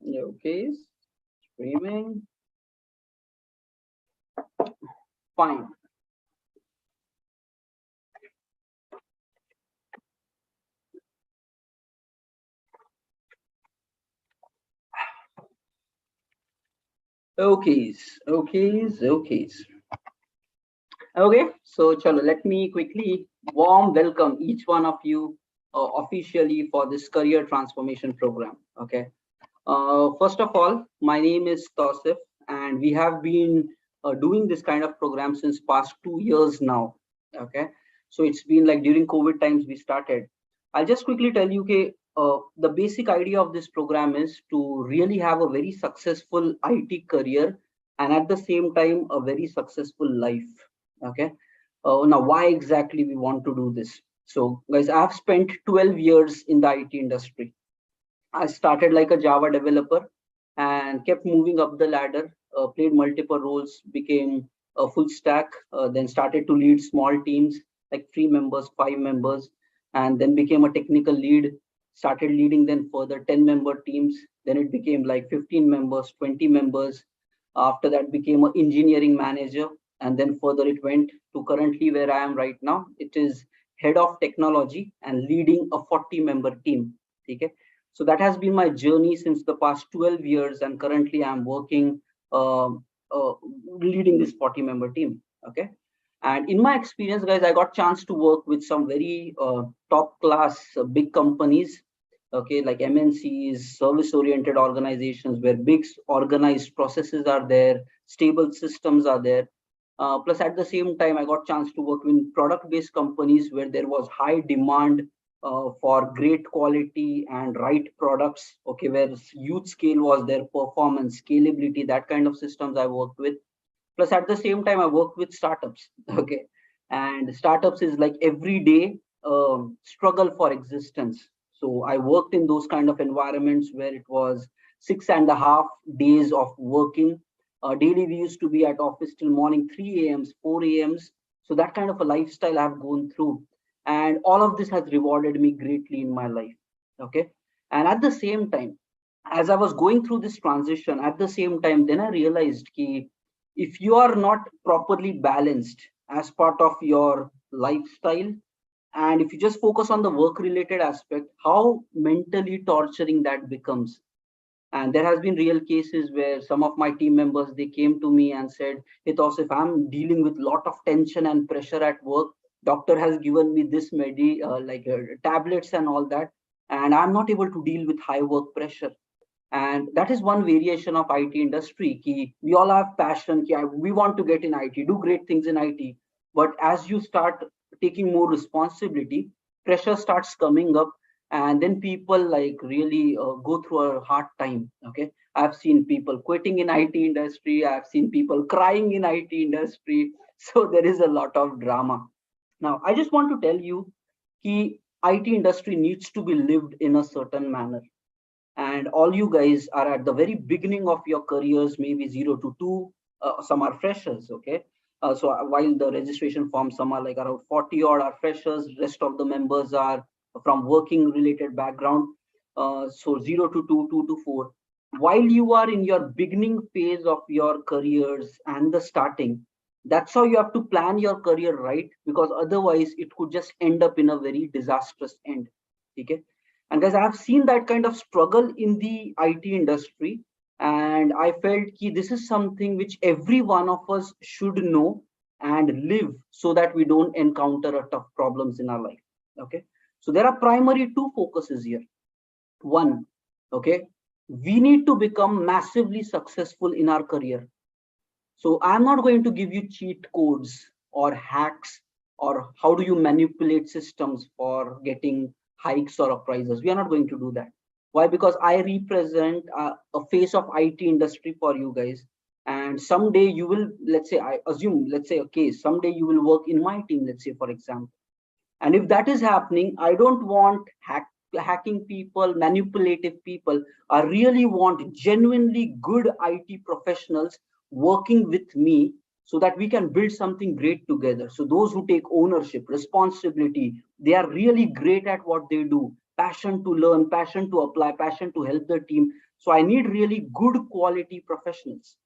Okay, streaming. Fine. Okay, okay. Okay, so chalo, let me quickly warm welcome each one of you officially for this career transformation program. Okay. First of all, my name is Tausif, and we have been doing this kind of program since past 2 years now. Okay, so it's been like during COVID times we started. I'll just quickly tell you, okay, the basic idea of this program is to really have a very successful IT career and at the same time a very successful life. Okay, now why exactly we want to do this? So, guys, I've spent 12 years in the IT industry. I started like a Java developer and kept moving up the ladder, played multiple roles, became a full stack, then started to lead small teams like 3 members, 5 members, and then became a technical lead, started leading then further 10-member teams. Then it became like 15 members, 20 members. After that became an engineering manager. And then further it went to currently where I am right now. It is head of technology and leading a 40-member team. Okay, so that has been my journey since the past 12 years, and currently I'm working uh, uh, leading this 40-member team. Okay, and in my experience, guys, I got chance to work with some very top class big companies. Okay, like MNCs, service oriented organizations where big organized processes are there, stable systems are there. Plus, at the same time, I got chance to work in product-based companies where there was high demand for great quality and right products. Okay, where huge scale was their performance, scalability, that kind of systems I worked with. Plus, at the same time, I worked with startups. Okay, and startups is like everyday struggle for existence. So I worked in those kind of environments where it was 6.5 days of working daily. We used to be at office till morning 3 a.m.s, 4 a.m.s. So that kind of a lifestyle I've gone through. And all of this has rewarded me greatly in my life. Okay. And at the same time, as I was going through this transition, at the same time, then I realized that if you are not properly balanced as part of your lifestyle, and if you just focus on the work related aspect, how mentally torturing that becomes. And there has been real cases where some of my team members, they came to me and said, hey Tosif, I'm dealing with lot of tension and pressure at work. Doctor has given me this tablets and all that, and I'm not able to deal with high work pressure. And that is one variation of IT industry. We all have passion. We want to get in IT, do great things in IT. But as you start taking more responsibility, pressure starts coming up, and then people like really go through a hard time. Okay, I've seen people quitting in IT industry. I've seen people crying in IT industry. So there is a lot of drama. Now, I just want to tell you, IT industry needs to be lived in a certain manner, and all you guys are at the very beginning of your careers, maybe 0 to 2. Some are freshers. Okay, while the registration form, some are like around 40 odd are freshers, rest of the members are from working related background. So 0 to 2, 2 to 4, while you are in your beginning phase of your careers and the starting, that's how you have to plan your career, right? Because otherwise it could just end up in a very disastrous end. Okay, and guys, I've seen that kind of struggle in the IT industry, and I felt this is something which every one of us should know and live, so that we don't encounter a tough problems in our life. Okay, so there are primary two focuses here. One, okay, we need to become massively successful in our career. So I'm not going to give you cheat codes or hacks or how do you manipulate systems for getting hikes or prizes. We are not going to do that. Why? Because I represent a face of IT industry for you guys. And someday you will, let's say, I assume, let's say, okay, someday you will work in my team, let's say, for example. And if that is happening, I don't want hacking people, manipulative people. I really want genuinely good IT professionals working with me so that we can build something great together. So those who take ownership, responsibility, they are really great at what they do. passion to learn, passion to apply, passion to help the team. So I need really good quality professionals.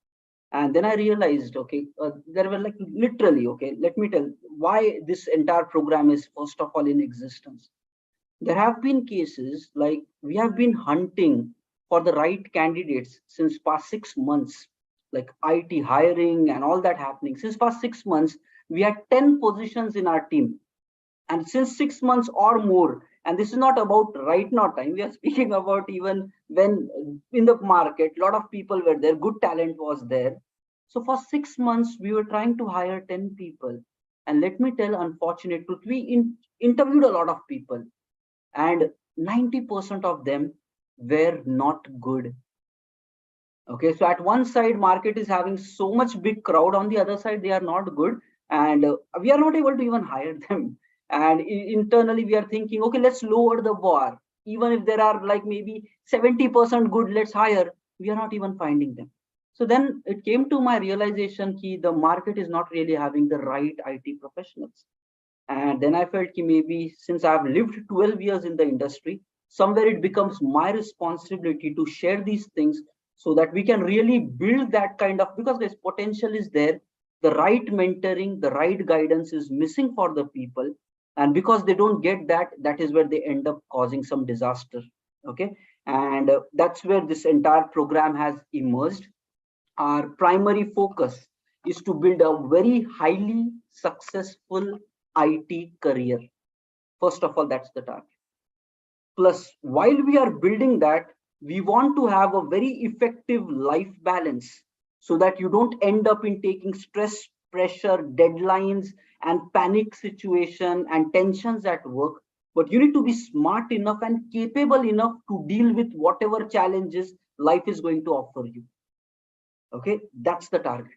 And then I realized, okay, there were like literally, okay, let me tell why this entire program is first of all in existence. There have been cases like we have been hunting for the right candidates since past 6 months, like IT hiring and all that happening. Since past 6 months, we had 10 positions in our team. And since 6 months or more, and this is not about right now time, we are speaking about even when in the market, a lot of people were there, good talent was there. So for 6 months, we were trying to hire 10 people. And let me tell, unfortunate truth, we interviewed a lot of people and 90% of them were not good. Okay, so at one side market is having so much big crowd, on the other side they are not good, and we are not able to even hire them. And internally we are thinking, okay, let's lower the bar. Even if there are like maybe 70% good, let's hire, we are not even finding them. So then it came to my realization that the market is not really having the right IT professionals. And then I felt that maybe since I've lived 12 years in the industry, somewhere it becomes my responsibility to share these things so that we can really build that kind of, because this potential is there, the right mentoring, the right guidance is missing for the people. And because they don't get that, that is where they end up causing some disaster. Okay. And that's where this entire program has emerged. Our primary focus is to build a very highly successful IT career. First of all, that's the target. Plus, while we are building that, we want to have a very effective life balance so that you don't end up in taking stress, pressure, deadlines, and panic situation and tensions at work. But you need to be smart enough and capable enough to deal with whatever challenges life is going to offer you. Okay, that's the target.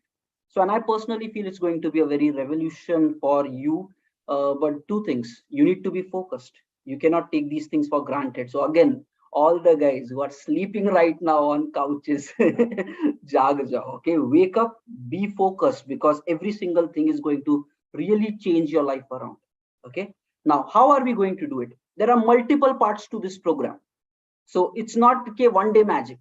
So, and I personally feel it's going to be a very revolution for you. But two things, you need to be focused. You cannot take these things for granted. So again, all the guys who are sleeping right now on couches, jag jao, okay, wake up, be focused, because every single thing is going to really change your life around. Okay, now how are we going to do it? There are multiple parts to this program. So it's not okay, one day magic.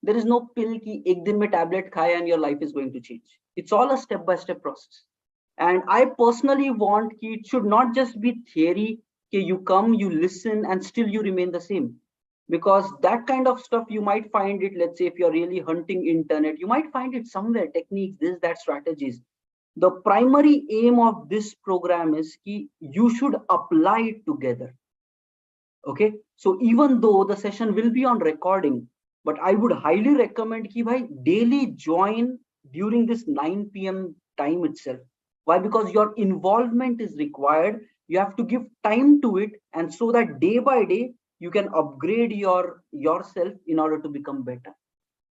There is no pill ki ek din mein tablet khaya and your life is going to change. It's all a step by step process. And I personally want ki it should not just be theory, ki you come, you listen, and still you remain the same. Because that kind of stuff you might find it, let's say if you're really hunting internet, you might find it somewhere, techniques, this, that, strategies. The primary aim of this program is ki you should apply it together. Okay, so even though the session will be on recording, but I would highly recommend ki bhai daily join during this 9 p.m. time itself. Why? Because your involvement is required. You have to give time to it, and so that day by day you can upgrade yourself in order to become better.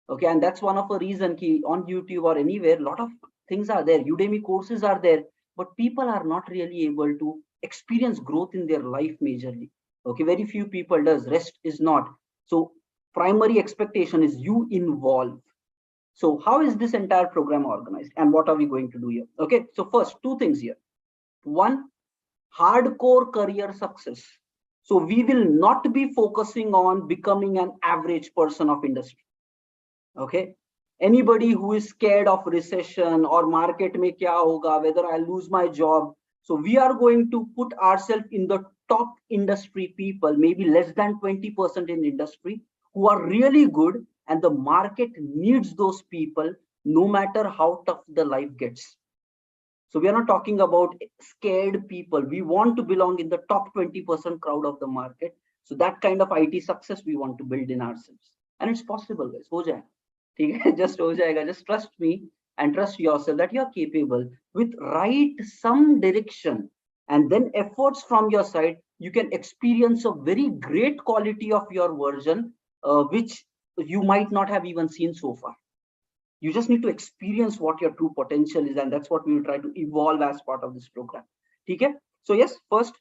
Okay, and that's one of the reason ki on YouTube or anywhere, a lot of things are there, Udemy courses are there, but people are not really able to experience growth in their life majorly. Okay, very few people does, rest is not. So primary expectation is you involve. So how is this entire program organized and what are we going to do here? Okay, so first two things here. One, hardcore career success. So we will not be focusing on becoming an average person of industry. Okay, anybody who is scared of recession or market mein kya hoga, whether I lose my job. So we are going to put ourselves in the top industry people, maybe less than 20% in industry, who are really good, and the market needs those people no matter how tough the life gets. So we are not talking about scared people. We want to belong in the top 20% crowd of the market. So that kind of IT success we want to build in ourselves. And it's possible, guys. Ho jayega. ठीक है, just हो जाएगा. Just trust me and trust yourself that you are capable. With right some direction and then efforts from your side, you can experience a very great quality of your version, which you might not have even seen so far. You just need to experience what your true potential is, and that's what we will try to evolve as part of this program. Okay, so yes, first,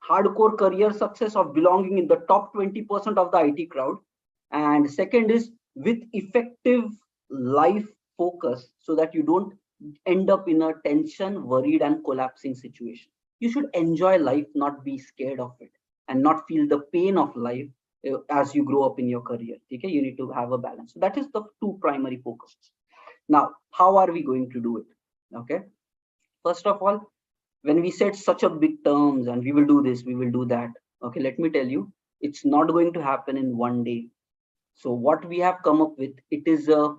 hardcore career success of belonging in the top 20% of the IT crowd, and second is with effective life focus, so that you don't end up in a tension, worried, and collapsing situation. You should enjoy life, not be scared of it. and not feel the pain of life as you grow up in your career. Okay, you need to have a balance. So that is the two primary focuses. Now, how are we going to do it? Okay, first of all, when we set such a big terms and we will do this, we will do that. Okay, let me tell you, it's not going to happen in one day. So what we have come up with, it is a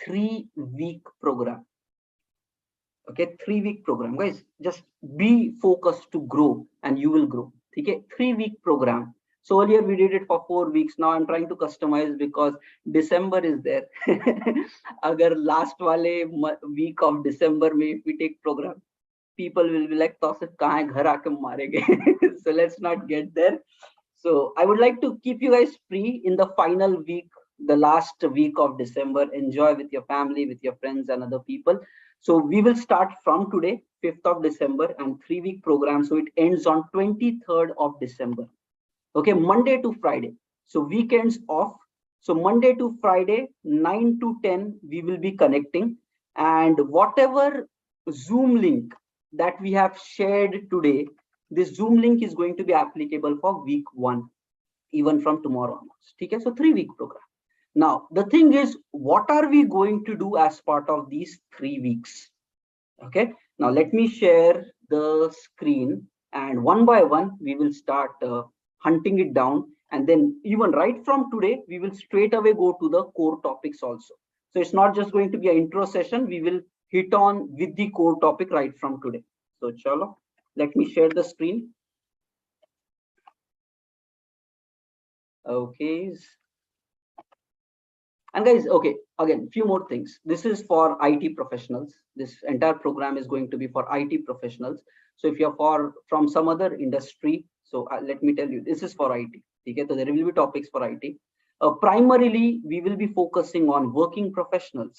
3-week program. Okay, 3-week program, guys. Just be focused to grow and you will grow. Okay, 3-week program. So earlier we did it for 4 weeks. Now I'm trying to customize because December is there. Agar last wale week of December may if we take program, people will be like, so let's not get there. So I would like to keep you guys free in the final week, the last week of December. Enjoy with your family, with your friends and other people. So we will start from today, 5th of December, and 3-week program. So it ends on 23rd of December. Okay, Monday to Friday. So weekends off. So Monday to Friday, 9 to 10, we will be connecting. And whatever Zoom link that we have shared today, this Zoom link is going to be applicable for week 1, even from tomorrow onwards. Okay, so 3-week program. Now, the thing is, what are we going to do as part of these 3 weeks? Okay, now let me share the screen, and one by one, we will start hunting it down. And then even right from today, we will straight away go to the core topics also. So it's not just going to be an intro session. We will hit on with the core topic right from today. So chalo, let me share the screen. Okay. And guys, okay, again, few more things. This is for IT professionals. This entire program is going to be for IT professionals. So if you're from some other industry, so let me tell you, this is for IT. Okay, so there will be topics for IT. Primarily, we will be focusing on working professionals.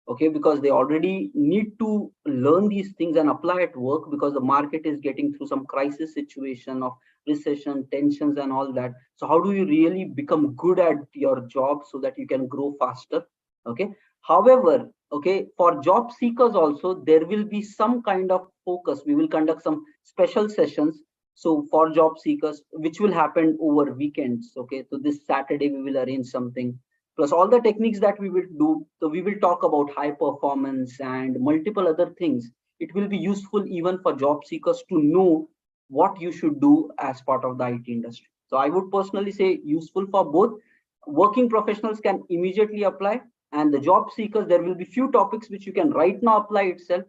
Okay, because they already need to learn these things and apply at work, because the market is getting through some crisis situation of recession, tensions and all that. So how do you really become good at your job so that you can grow faster? Okay, however, okay, for job seekers also, there will be some kind of focus. We will conduct some special sessions, so for job seekers, which will happen over weekends. Okay, so this Saturday we will arrange something, plus all the techniques that we will do. So we will talk about high performance and multiple other things. It will be useful even for job seekers to know what you should do as part of the IT industry. So I would personally say useful for both. Working professionals can immediately apply, and the job seekers, there will be few topics which you can right now apply itself,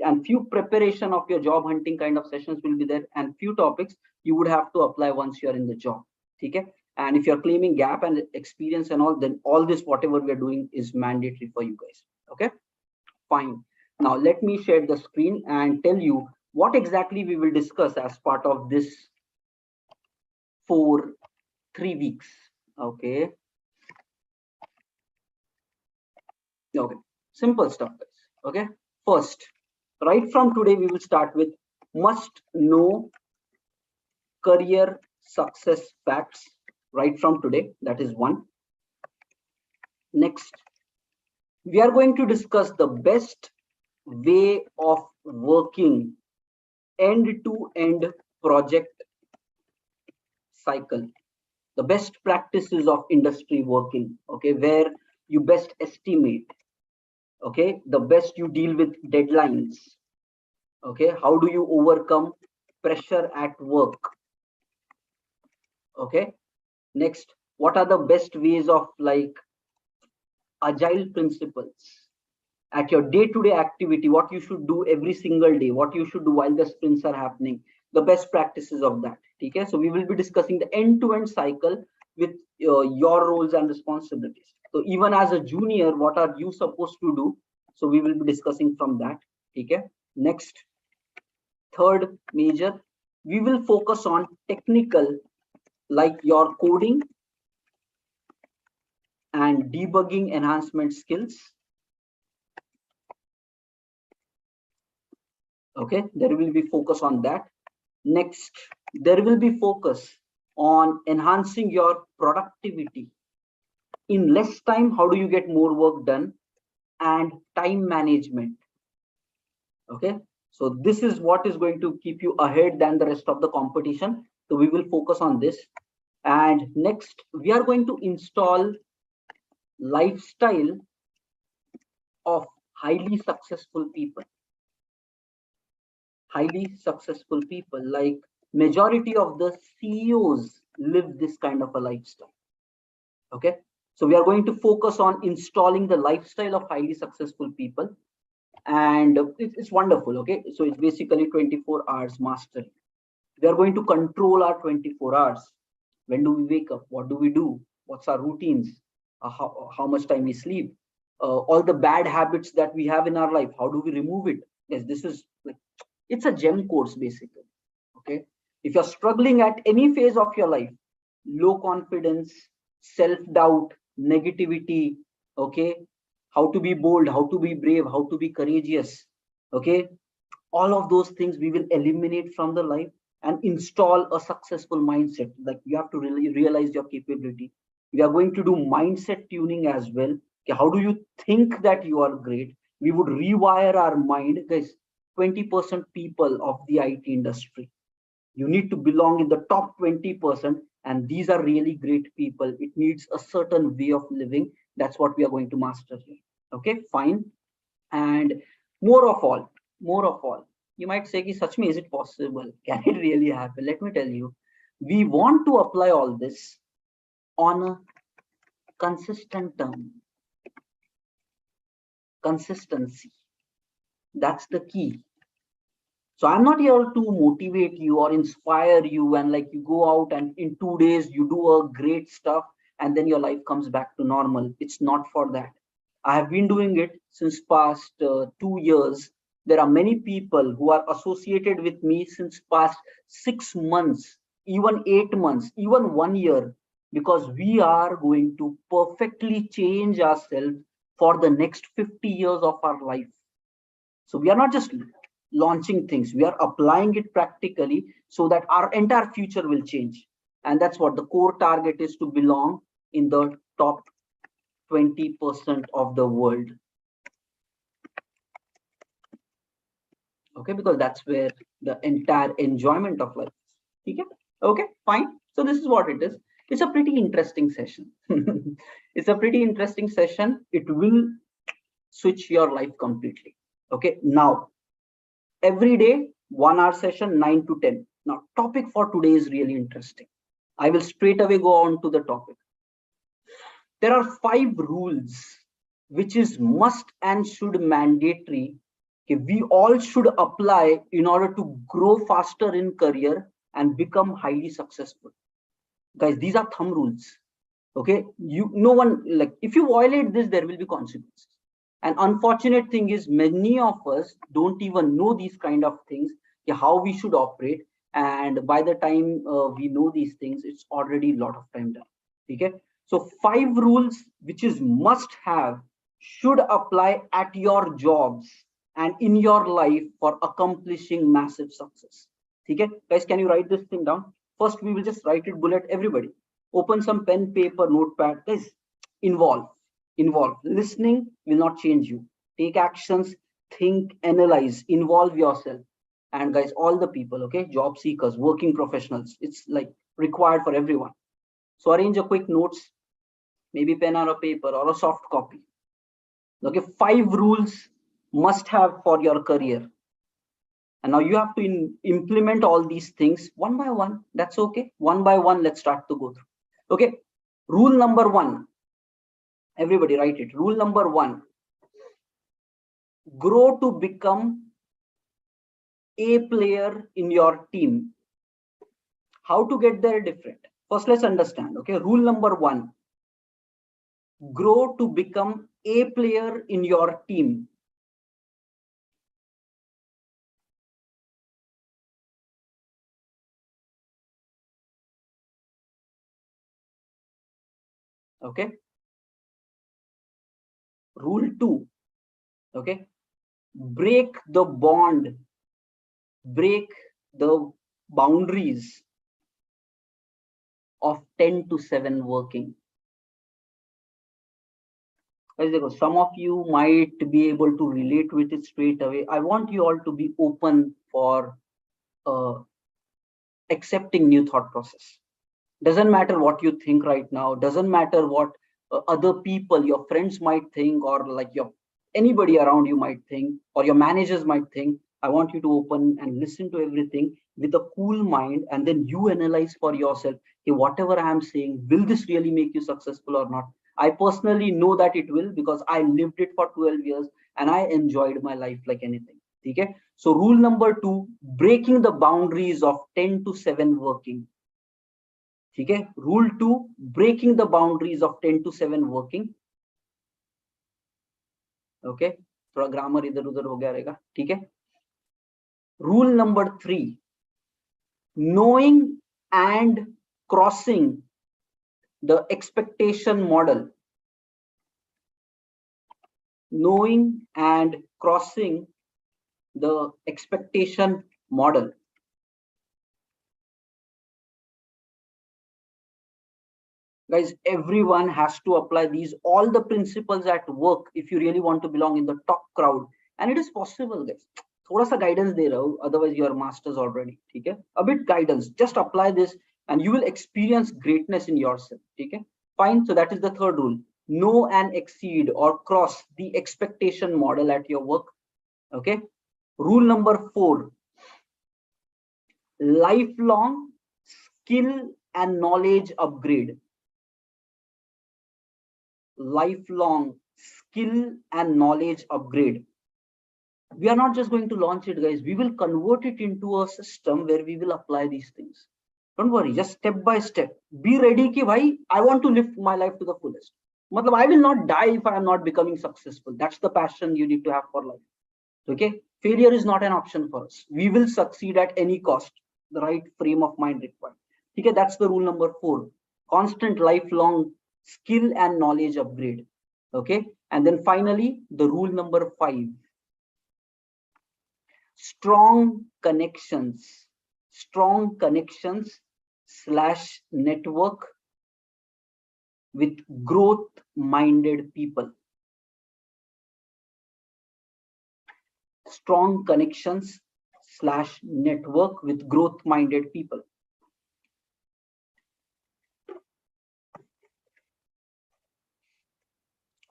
and few preparation of your job hunting kind of sessions will be there, and few topics you would have to apply once you are in the job. Okay, and if you're claiming gap and experience and all, then all this whatever we are doing is mandatory for you guys. Okay, fine. Now let me share the screen and tell you what exactly we will discuss as part of this for 3 weeks. Okay, simple stuff, guys. Okay, first, right from today we will start with must know career success facts. Right from today, that is one. Next, we are going to discuss the best way of working end-to-end project cycle, the best practices of industry working. Okay, where you best estimate. Okay, the best you deal with deadlines. Okay, how do you overcome pressure at work? Okay, next, what are the best ways of like agile principles at your day-to-day activity, what you should do every single day, what you should do while the sprints are happening, the best practices of that. Okay, so we will be discussing the end-to-end cycle with your roles and responsibilities. So even as a junior, what are you supposed to do? So we will be discussing from that. Okay, next, third major, we will focus on technical, like your coding and debugging enhancement skills. Okay, there will be focus on that. Next, there will be focus on enhancing your productivity. In less time, how do you get more work done? And time management. Okay, so this is what is going to keep you ahead than the rest of the competition. So we will focus on this. And next, we are going to install lifestyle of highly successful people. Highly successful people, like majority of the CEOs live this kind of a lifestyle. Okay. So we are going to focus on installing the lifestyle of highly successful people. And it's wonderful. Okay. So it's basically 24 hours mastery. We are going to control our 24 hours. When do we wake up? What do we do? What's our routines? How much time we sleep? All the bad habits that we have in our life, how do we remove it? Yes, this is like, it's a gem course basically. Okay. If you're struggling at any phase of your life, low confidence, self-doubt, negativity, okay, how to be bold, how to be brave, how to be courageous, okay, all of those things we will eliminate from the life and install a successful mindset. Like you have to really realize your capability. We are going to do mindset tuning as well. Okay, how do you think that you are great? We would rewire our mind, guys. 20% people of the IT industry, you need to belong in the top 20%, and these are really great people. It needs a certain way of living. That's what we are going to master here. Okay, fine. And more of all, you might say, ki, such me, is it possible? Can it really happen? Let me tell you, we want to apply all this on a consistent term. Consistency, that's the key. So I'm not here to motivate you or inspire you and like you go out and in 2 days you do a great stuff and then your life comes back to normal. It's not for that. I have been doing it since past 2 years. There are many people who are associated with me since past 6 months, even 8 months, even 1 year, because we are going to perfectly change ourselves for the next 50 years of our life. So we are not just launching things, we are applying it practically so that our entire future will change. And that's what the core target is, to belong in the top 20% of the world. Okay, because that's where the entire enjoyment of life is. Okay, fine. So this is what it is. It's a pretty interesting session. It's a pretty interesting session. It will switch your life completely. Okay, now every day 1 hour session, 9 to 10. Now topic for today is really interesting. I will straight away go on to the topic. There are 5 rules which is must and should mandatory. Okay, we all should apply in order to grow faster in career and become highly successful. Guys, these are thumb rules. Okay, no one, like if you violate this, there will be consequences. And unfortunate thing is many of us don't even know these kind of things, how we should operate. And by the time we know these things, it's already a lot of time done. Okay, so 5 rules which is must have, should apply at your jobs and in your life for accomplishing massive success. Okay, guys, can you write this thing down? First, we will just write it bullet. Everybody, open some pen, paper, notepad. Guys, involve. Listening will not change you. Take actions, think, analyze, involve yourself. And guys, all the people, okay, job seekers, working professionals, it's like required for everyone. So arrange a quick notes, maybe pen or a paper or a soft copy. Okay, 5 rules must have for your career. And now you have to implement all these things one by one. That's okay. One by one, let's start to go through. Okay, rule number 1. Everybody write it. Rule number 1. Grow to become a player in your team. How to get there different? First, let's understand. Okay, rule number 1. Grow to become a player in your team. Okay. Rule 2. Okay. Break the bond. Break the boundaries of 10 to 7 working. Some of you might be able to relate with it straight away. I want you all to be open for accepting new thought process. Doesn't matter what you think right now, doesn't matter what other people, your friends might think, or like your anybody around you might think, or your managers might think. I want you to open and listen to everything with a cool mind, and then you analyze for yourself, hey, whatever I am saying, will this really make you successful or not? I personally know that it will, because I lived it for 12 years and I enjoyed my life like anything. Okay, so rule number 2, breaking the boundaries of 10 to 7 working. Okay, rule 2, breaking the boundaries of 10 to 7 working. Okay, थोड़ा grammar इधर उधर हो गया रहेगा, ठीक है. Rule number 3, knowing and crossing the expectation model. Knowing and crossing the expectation model. Guys, everyone has to apply these all the principles at work if you really want to belong in the top crowd, and it is possible, guys. थोड़ा सा guidance दे रहा हूँ, otherwise you are masters already. ठीक है, a bit guidance, just apply this and you will experience greatness in yourself. ठीक है, fine. So that is the third rule: know and exceed or cross the expectation model at your work. Okay, rule number 4, lifelong skill and knowledge upgrade. Lifelong skill and knowledge upgrade. We are not just going to launch it, guys. We will convert it into a system where we will apply these things. Don't worry, just step by step. Be ready ki bhai, I want to live my life to the fullest. Matlab, I will not die if I am not becoming successful. That's the passion you need to have for life. Okay, failure is not an option for us. We will succeed at any cost. The right frame of mind required. Okay, that's the rule number 4, constant lifelong skill and knowledge upgrade. Okay, and then finally the rule number 5, strong connections / network with growth minded people. Strong connections / network with growth minded people.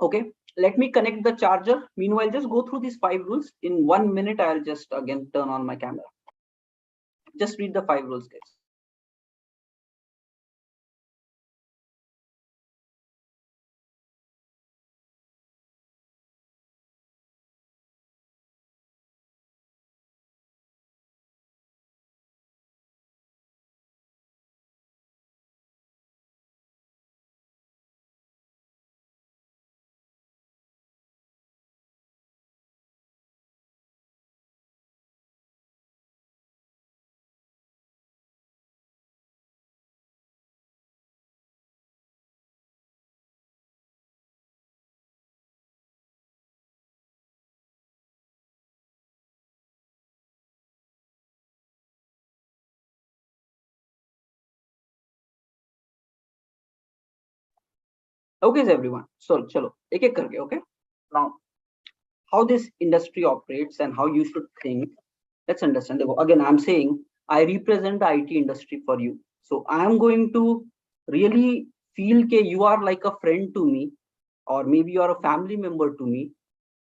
Okay, let me connect the charger. Meanwhile, just go through these 5 rules. In 1 minute, I'll just again turn on my camera. Just read the 5 rules, guys. Okay, everyone. So, chalo, ek ek karke, okay? Now, how this industry operates and how you should think. Let's understand. Again, I'm saying I represent the IT industry for you. So I am going to really feel that you are like a friend to me, or maybe you are a family member to me.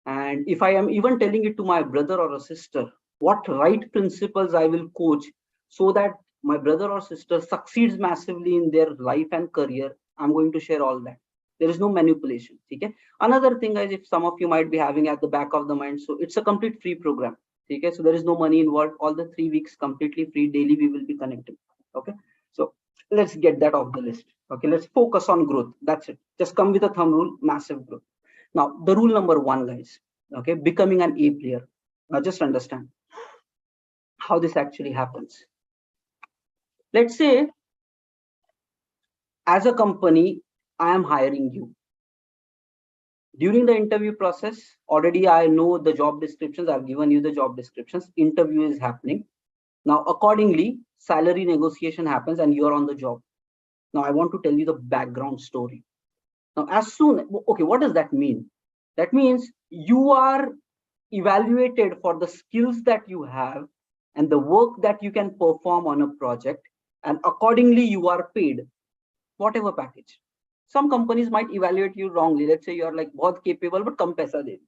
And if I am even telling it to my brother or a sister, what right principles I will coach so that my brother or sister succeeds massively in their life and career, I'm going to share all that. There is no manipulation. Okay. Another thing is, if some of you might be having at the back of the mind, so it's a complete free program. Okay, so there is no money involved. All the 3 weeks completely free. Daily we will be connecting. Okay, so let's get that off the list. Okay, let's focus on growth. That's it. Just come with a thumb rule, massive growth. Now the rule number 1, guys. Okay, becoming an A player. Now just understand how this actually happens. Let's say as a company, I am hiring you. During the interview process, already I know the job descriptions. I've given you the job descriptions. Interview is happening. Now, accordingly, salary negotiation happens and you're on the job. Now, I want to tell you the background story. Now, as soon, okay, what does that mean? That means you are evaluated for the skills that you have, and the work that you can perform on a project, and accordingly you are paid whatever package. Some companies might evaluate you wrongly. Let's say you're like बहुत capable but कम पैसा दे.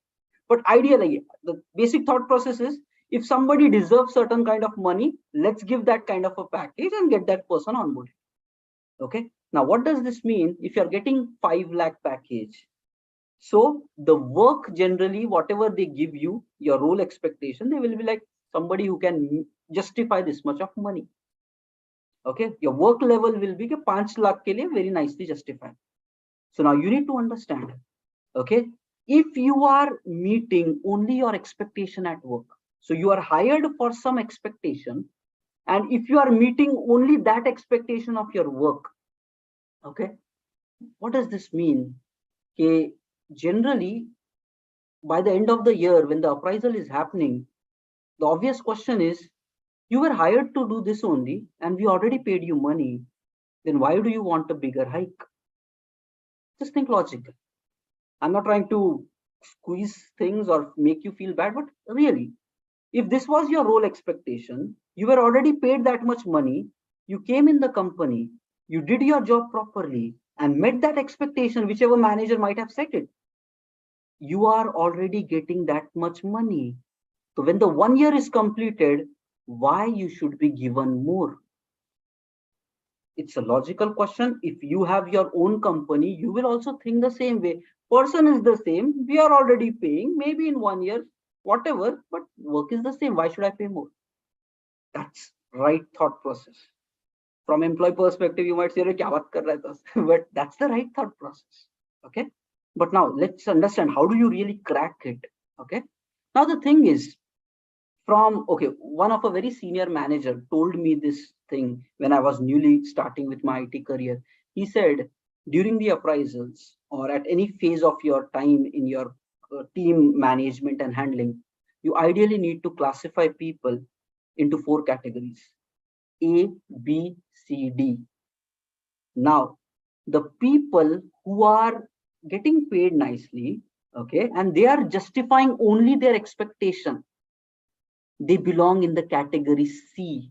But ideally, the basic thought process is, if somebody deserves certain kind of money, let's give that kind of a package and get that person on board. Okay. Now, what does this mean? If you're getting 5 lakh package, so the work generally, whatever they give you, your role expectation, they will be like somebody who can justify this much of money. Okay. Your work level will be 5 lakh ke liye very nicely justified. So now you need to understand, okay, if you are meeting only your expectation at work, so you are hired for some expectation, and if you are meeting only that expectation of your work, okay, what does this mean? Okay, generally, by the end of the year, when the appraisal is happening, the obvious question is, you were hired to do this only, and we already paid you money. Then why do you want a bigger hike? Just think logically. I'm not trying to squeeze things or make you feel bad, but really, if this was your role expectation, you were already paid that much money, you came in the company, you did your job properly and met that expectation, whichever manager might have set it, you are already getting that much money. So when the 1 year is completed, why you should be given more? It's a logical question. If you have your own company, you will also think the same way. Person is the same. We are already paying, maybe in 1 year, whatever, but work is the same. Why should I pay more? That's right thought process. From employee perspective, you might say, kya baat kar raha hai, but that's the right thought process. Okay. But now let's understand, how do you really crack it? Okay. Now the thing is, one of a very senior manager told me this thing when I was newly starting with my IT career. He said, during the appraisals or at any phase of your time in your team management and handling, you ideally need to classify people into 4 categories: A, B, C, D. Now, the people who are getting paid nicely, okay, and they are justifying only their expectation, they belong in the category C.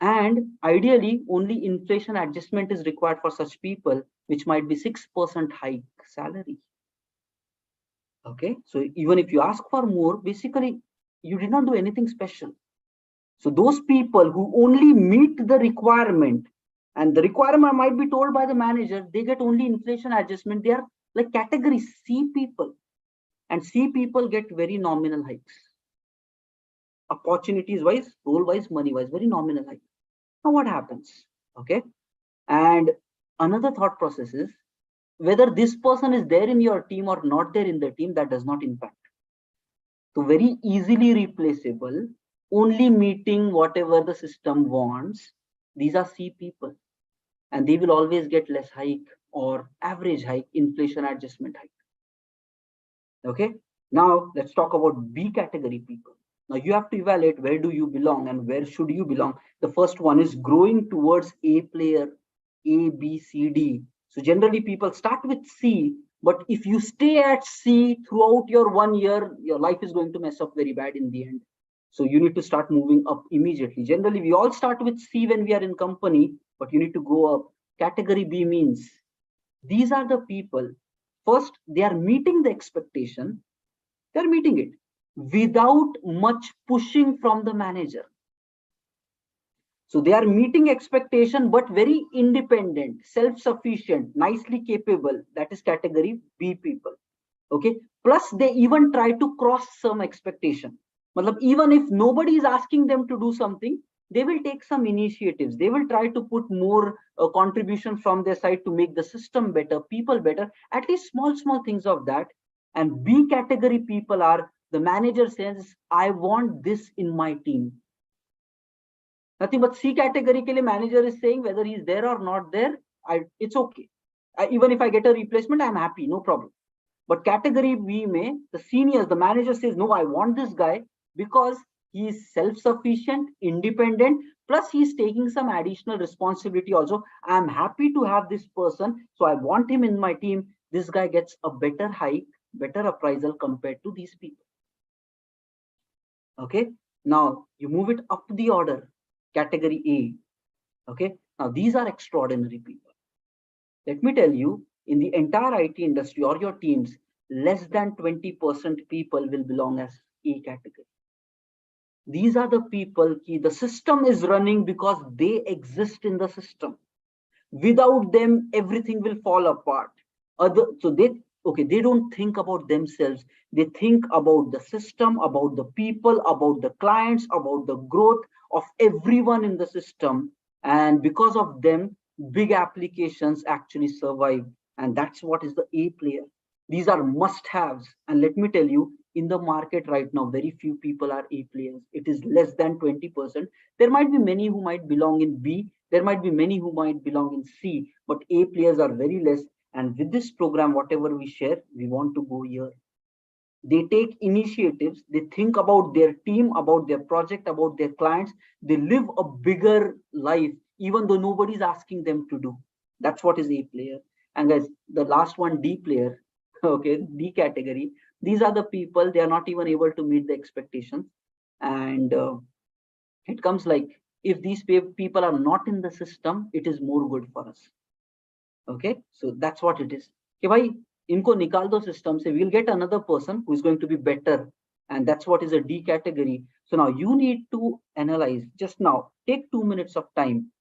And ideally, only inflation adjustment is required for such people, which might be 6% hike salary. Okay, so even if you ask for more, basically, you did not do anything special. So those people who only meet the requirement, and the requirement might be told by the manager, they get only inflation adjustment. They are like category C people. And C people get very nominal hikes. Opportunities wise, role wise, money wise, very nominal hike. Now what happens? Okay. And another thought process is, whether this person is there in your team or not there in the team, that does not impact. So very easily replaceable, only meeting whatever the system wants. These are C people, and they will always get less hike or average hike, inflation adjustment hike. Okay. Now let's talk about B category people. Now you have to evaluate, where do you belong and where should you belong. The first one is growing towards A player, A, B, C, D. So generally people start with C, but if you stay at C throughout your 1 year, your life is going to mess up very bad in the end. So you need to start moving up immediately. Generally, we all start with C when we are in company, but you need to go up. Category B means these are the people, first, they are meeting the expectation. They're meeting it without much pushing from the manager. So they are meeting expectation, but very independent, self-sufficient, nicely capable. That is category B people. Okay. Plus, they even try to cross some expectation. Even if nobody is asking them to do something, they will take some initiatives. They will try to put more contribution from their side to make the system better, people better, at least small things of that. And B category people are, the manager says, I want this in my team. Nothing but C category ke liye manager is saying, whether he's there or not there, it's okay. Even if I get a replacement, I'm happy, no problem. But category B mein, the seniors, the manager says, no, I want this guy because he is self-sufficient, independent, plus he's taking some additional responsibility also. I'm happy to have this person, so I want him in my team. This guy gets a better hike, better appraisal compared to these people. Okay. Now you move it up the order, category A. Okay. Now these are extraordinary people. Let me tell you, in the entire IT industry or your teams, less than 20% people will belong as A category. These are the people the system is running because they exist in the system. Without them, everything will fall apart. So they don't think about themselves. They think about the system, about the people, about the clients, about the growth of everyone in the system. And because of them, big applications actually survive. And that's what is the A player. These are must-haves. And let me tell you, in the market right now, very few people are A players. It is less than 20%. There might be many who might belong in B. There might be many who might belong in C, but A players are very less. And with this program, whatever we share, we want to go here. They take initiatives. They think about their team, about their project, about their clients. They live a bigger life, even though nobody's asking them to do. That's what is A player. And guys, the last one, D player. Okay, D category. These are the people, they are not even able to meet the expectations. And it comes like, if these people are not in the system, it is more good for us. Okay, so that's what it is. Okay, bhai, inko nikal do system se, we'll get another person who is going to be better. And that's what is a D category. So now you need to analyze. Just now, take 2 minutes of time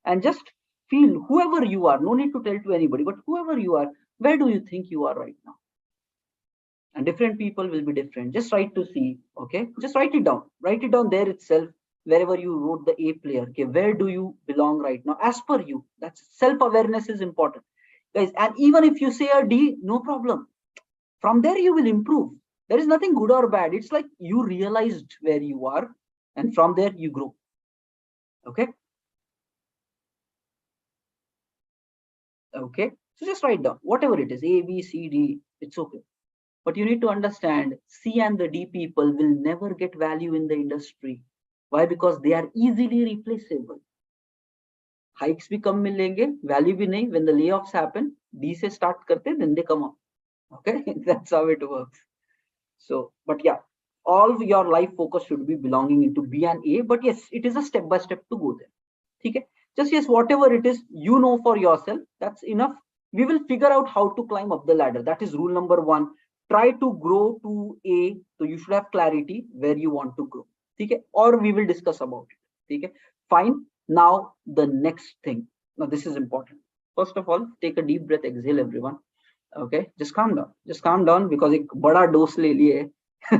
and just feel whoever you are. No need to tell to anybody, but whoever you are, where do you think you are right now? And different people will be different. Just try to see. Okay, just write it down. Write it down there itself, wherever you wrote the A player. Okay, where do you belong right now as per you? That's self-awareness is important, guys. And even if you say a D, no problem. From there you will improve. There is nothing good or bad. It's like you realized where you are, and from there you grow. Okay. Okay, so just write down whatever it is, A, B, C, D. It's okay. But you need to understand, C and the D people will never get value in the industry. Why? Because they are easily replaceable. Hikes भी कम मिलेंगे, value भी नहीं. When the layoffs happen, D से start करते, then they come up. Okay, that's how it works. So, but yeah, all your life focus should be belonging into B and A. But yes, it is a step by step to go there. Okay, just yes, whatever it is, you know for yourself, that's enough. We will figure out how to climb up the ladder. That is rule number 1. Try to grow to A. So you should have clarity where you want to grow. Okay, or we will discuss about it. Okay, fine. Now the next thing. Now this is important. First of all, take a deep breath, exhale, everyone. Okay, just calm down. Just calm down, because एक बड़ा dose ले लिए.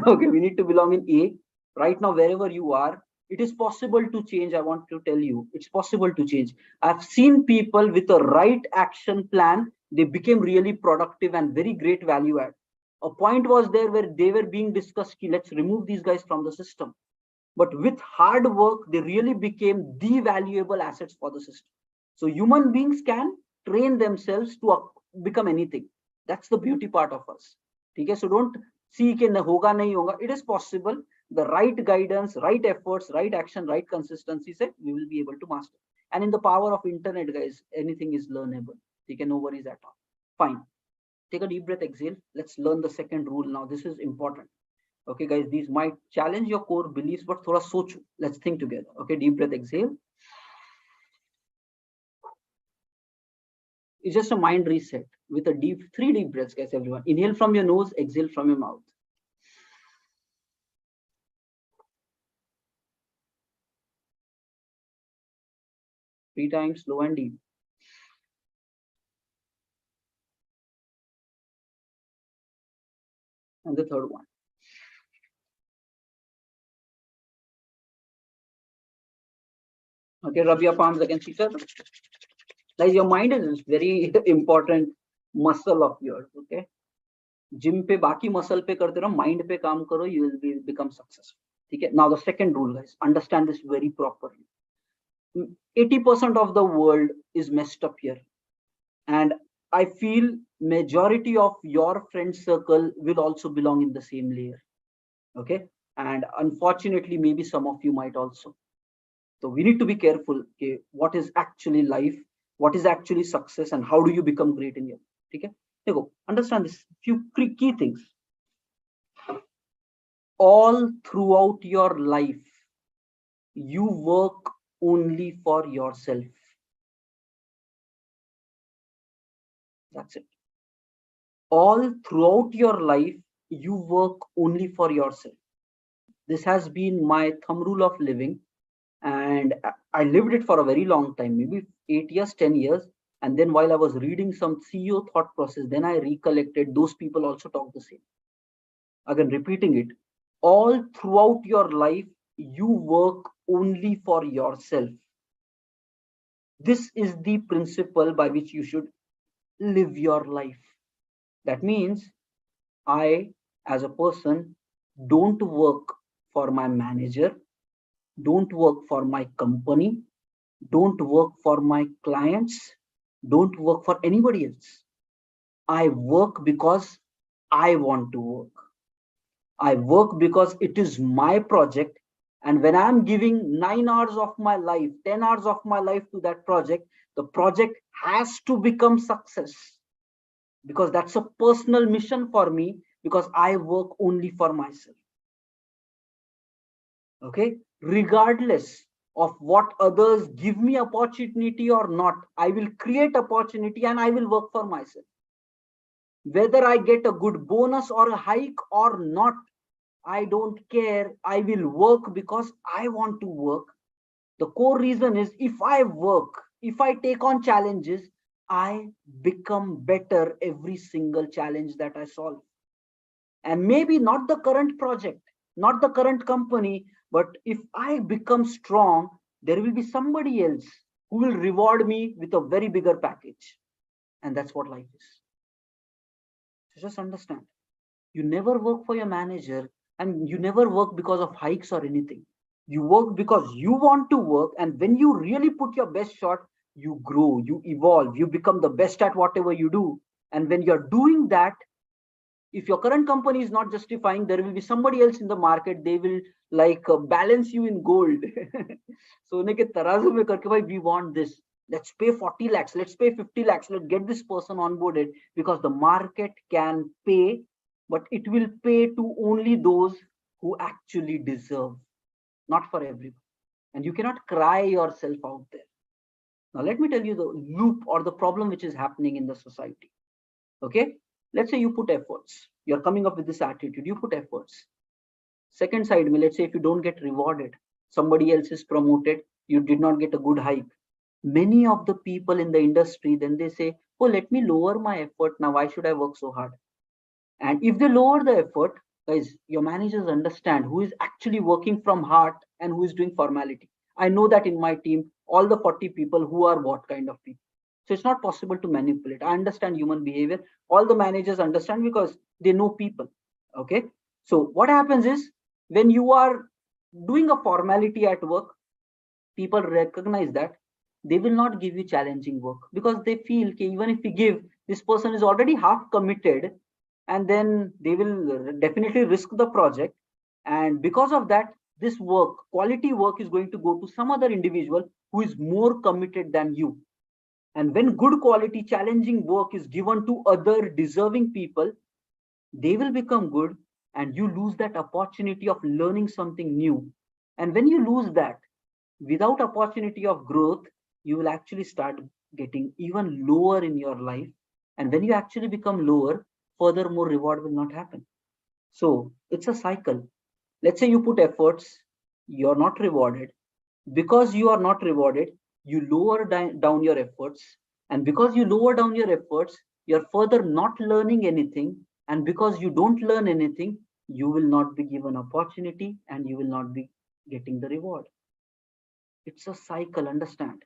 Okay, we need to belong in A. Right now, wherever you are, it is possible to change. I want to tell you, it's possible to change. I've seen people with a right action plan, they became really productive and very great value add. A point was there where they were being discussed, let's remove these guys from the system. But with hard work, they really became the valuable assets for the system. So human beings can train themselves to become anything. That's the beauty part of us. Okay, so don't see कि होगा नहीं होगा. It is possible. The right guidance, right efforts, right action, right consistency, say we will be able to master. And in the power of internet, guys, anything is learnable. Okay, no worries at all. Fine. Take a deep breath, exhale. Let's learn the second rule now. This is important. Okay, guys, these might challenge your core beliefs, but thoda socho. Let's think together. Okay, deep breath, exhale. It's just a mind reset with a 3 deep breaths, guys, everyone. Inhale from your nose, exhale from your mouth. 3 times, slow and deep. And the third one. Okay, rub your palms against each other. Like your mind is very important muscle of yours. Okay, gym पे बाकी muscle पे करते रहो, mind पे काम करो, you will become successful. Okay, now the second rule, guys, understand this very properly. 80% of the world is messed up here, and I feel majority of your friend circle will also belong in the same layer. Okay, and unfortunately, maybe some of you might also. So we need to be careful. Okay, what is actually life? What is actually success, and how do you become great in your life? Okay, here go. Understand this few key things. All throughout your life, you work only for yourself. That's it. All throughout your life, you work only for yourself. This has been my thumb rule of living, and I lived it for a very long time, maybe 8 years, 10 years. And then while I was reading some CEO thought process, then I recollected those people also talk the same. Again, repeating it, all throughout your life, you work only for yourself. This is the principle by which you should live your life. That means I, as a person, don't work for my manager, don't work for my company, don't work for my clients, don't work for anybody else. I work because I want to work. I work because it is my project. And when I'm giving 9 hours of my life, 10 hours of my life to that project, the project has to become success, because that's a personal mission for me, because I work only for myself. Okay, regardless of what others give me opportunity or not, I will create opportunity and I will work for myself. Whether I get a good bonus or a hike or not, I don't care. I will work because I want to work. The core reason is, if I work, if I take on challenges, I become better every single challenge that I solve. And maybe not the current project, not the current company, but if I become strong, there will be somebody else who will reward me with a very bigger package. And that's what life is. So just understand, you never work for your manager, and you never work because of hikes or anything. You work because you want to work, and when you really put your best shot, you grow, you evolve, you become the best at whatever you do. And when you're doing that, if your current company is not justifying, there will be somebody else in the market, they will like balance you in gold. सोने के तराजू में करके, भाई, we want this, let's pay 40 lakhs, let's pay 50 lakhs, let's get this person onboarded, because the market can pay, but it will pay to only those who actually deserve, not for everyone. And you cannot cry yourself out there. Now let me tell you the loop or the problem which is happening in the society. Okay, let's say you put efforts, you're coming up with this attitude, you put efforts. Second side, let's say if you don't get rewarded, somebody else is promoted, you did not get a good hike. Many of the people in the industry, then they say, oh, let me lower my effort now, why should I work so hard? And if they lower the effort, guys, your managers understand who is actually working from heart and who is doing formality. I know that in my team, all the 40 people who are what kind of people. So it's not possible to manipulate. I understand human behavior. All the managers understand because they know people. Okay. So what happens is, when you are doing a formality at work, people recognize that they will not give you challenging work, because they feel okay, even if we give, this person is already half committed, and then they will definitely risk the project. And because of that, this work, quality work, is going to go to some other individual who is more committed than you. And when good quality challenging work is given to other deserving people, they will become good, and you lose that opportunity of learning something new. And when you lose that, without opportunity of growth, you will actually start getting even lower in your life. And when you actually become lower, furthermore reward will not happen. So it's a cycle. Let's say you put efforts, you're not rewarded. Because you are not rewarded, you lower down your efforts. And because you lower down your efforts, you're further not learning anything. And because you don't learn anything, you will not be given opportunity, and you will not be getting the reward. It's a cycle, understand?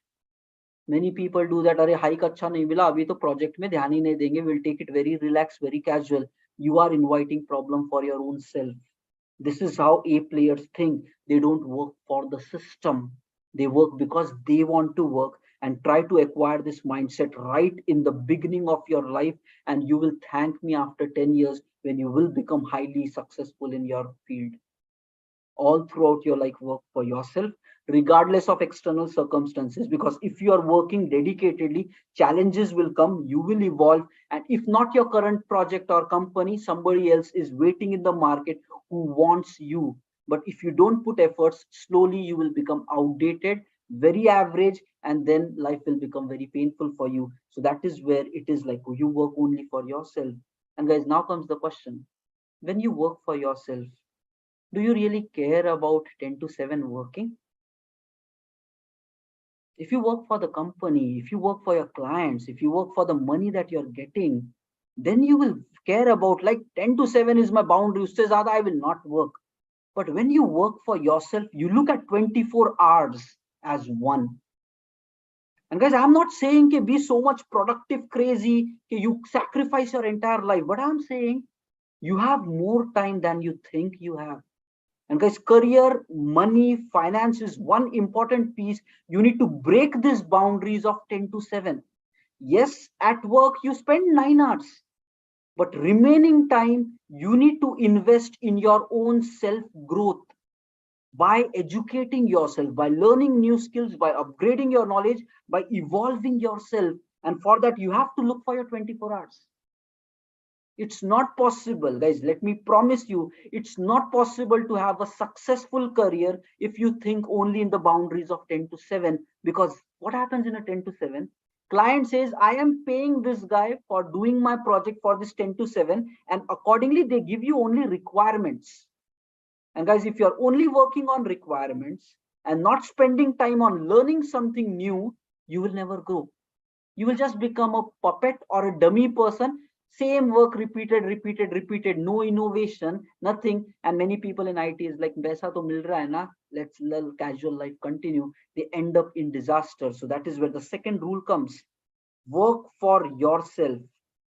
Many people do that. अरे hike अच्छा नहीं मिला, अभी तो project में ध्यान ही नहीं देंगे, we'll take it very relaxed, very casual. You are inviting problem for your own self. This is how A players think. They don't work for the system, they work because they want to work. And try to acquire this mindset right in the beginning of your life, and you will thank me after 10 years, when you will become highly successful in your field. All throughout your life, work for yourself, regardless of external circumstances, because if you are working dedicatedly, challenges will come, you will evolve. And if not your current project or company, somebody else is waiting in the market who wants you. But if you don't put efforts, slowly you will become outdated, very average, and then life will become very painful for you. So that is where it is like you work only for yourself. And guys, now comes the question. When you work for yourself, do you really care about 10 to 7 working? If you work for the company, if you work for your clients, if you work for the money that you're getting, then you will care about like 10 to 7 is my boundary. Usse zyada I will not work. But when you work for yourself, you look at 24 hours as one. And guys, I'm not saying ke be so much productive crazy, ke you sacrifice your entire life. But I'm saying you have more time than you think you have. And guys, career, money, finance is one important piece. You need to break these boundaries of 10 to 7. Yes, at work, you spend 9 hours, but remaining time, you need to invest in your own self growth by educating yourself, by learning new skills, by upgrading your knowledge, by evolving yourself. And for that, you have to look for your 24 hours. It's not possible, guys. Let me promise you, it's not possible to have a successful career if you think only in the boundaries of 10 to 7. Because what happens in a 10 to 7? Client says, I am paying this guy for doing my project for this 10 to 7, and accordingly, they give you only requirements. And guys, if you're only working on requirements and not spending time on learning something new, you will never grow. You will just become a puppet or a dummy person. Same work repeated, no innovation, nothing. And many people in IT is like, "Paisa to mil raha hai na, let's let casual life continue." They end up in disaster. So that is where the second rule comes. Work for yourself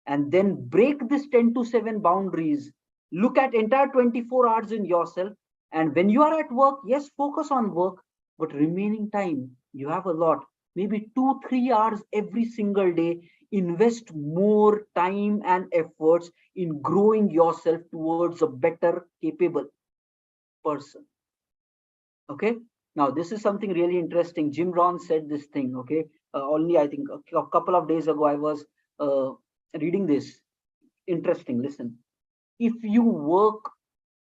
and then break this 10 to 7 boundaries. Look at entire 24 hours in yourself. And when you are at work, yes, focus on work, but remaining time, you have a lot, maybe 2 3 hours every single day. Invest more time and efforts in growing yourself towards a better capable person. Okay, now this is something really interesting. Jim Rohn said this thing. Okay, only I think a couple of days ago I was uh, reading this. Interesting, listen. If you work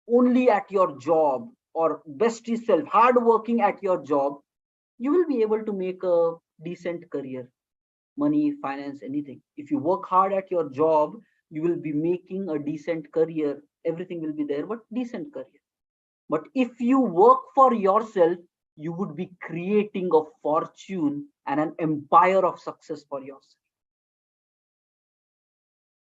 only at your job, or best yourself hard working at your job, you will be able to make a decent career, money, finance, anything. If you work hard at your job, you will be making a decent career, everything will be there, but decent career. But if you work for yourself, you would be creating a fortune and an empire of success for yourself.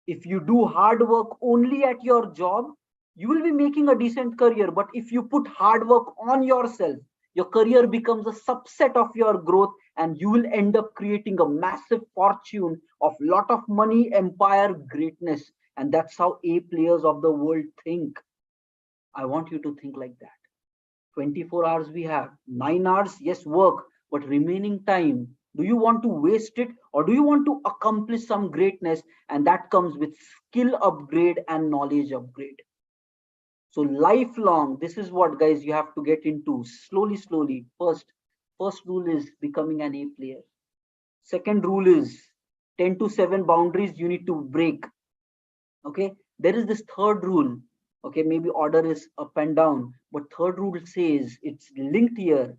If you do hard work only at your job, you will be making a decent career. But if you put hard work on yourself, your career becomes a subset of your growth, and you will end up creating a massive fortune of lot of money, empire, greatness. And that's how A players of the world think. I want you to think like that. 24 hours we have, 9 hours, yes, work, but remaining time, do you want to waste it, or do you want to accomplish some greatness? And that comes with skill upgrade and knowledge upgrade. So lifelong, this is what, guys, you have to get into slowly. First rule is becoming an A player. Second rule is 10 to 7 boundaries you need to break. Okay, there is this third rule. Okay, maybe order is up and down, but third rule says, it's linked here: